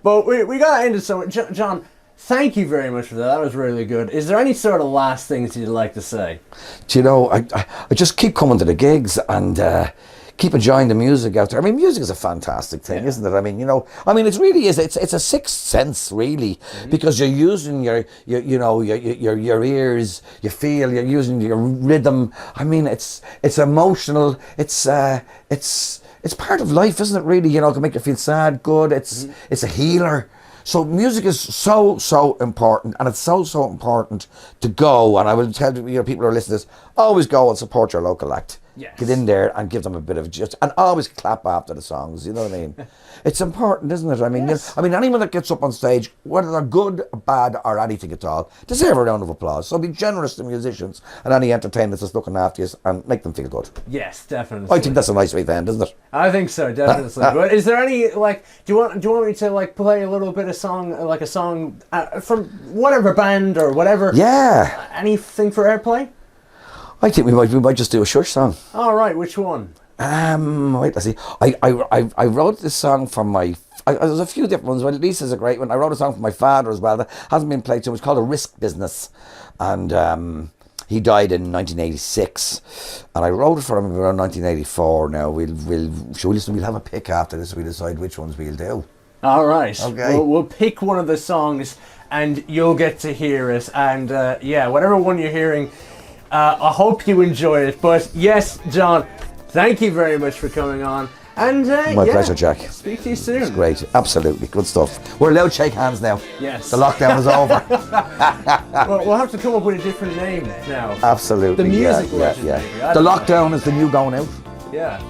But we got to end it so... John, thank you very much for that. That was really good. Is there any sort of last things you'd like to say? Do you know, I just keep coming to the gigs and... keep enjoying the music out there. I mean, music is a fantastic thing, isn't it? I mean, you know, it really is. It's a sixth sense, really, because you're using your ears, you feel, you're using your rhythm. I mean, it's emotional. It's part of life, isn't it? Really, you know, it can make you feel sad, good. It's a healer. So music is so important, and it's so important to go. And I will tell people who are listening to this, always go and support your local act. Yes. Get in there and give them a bit of and always clap after the songs. You know what I mean? It's important, isn't it? I mean, anyone that gets up on stage, whether they're good, bad, or anything at all, deserve a round of applause. So be generous to musicians and any entertainers that's looking after you and make them feel good. Yes, definitely. I think that's a nice way to end, isn't it? I think so, definitely. But is there any do you want me to play a little bit of song, a song from whatever band or whatever? Yeah. Anything for airplay? I think we might just do a Shush song. All right, which one? Wait, let's see. I wrote this song for my... there's a few different ones, but Lisa's a great one. I wrote a song for my father as well that hasn't been played too much. It's called A Risk Business. And he died in 1986. And I wrote it for him around 1984. Now, we'll have a pick after this, so we decide which ones we'll do. All right. Okay. We'll pick one of the songs and you'll get to hear it. And whatever one you're hearing... I hope you enjoy it. But yes, John, thank you very much for coming on. And my pleasure, Jack. Speak to you soon. It's great. Absolutely. Good stuff. We're allowed to shake hands now. Yes. The lockdown is over. Well, we'll have to come up with a different name now. Absolutely. The music The lockdown is the new going out. Yeah.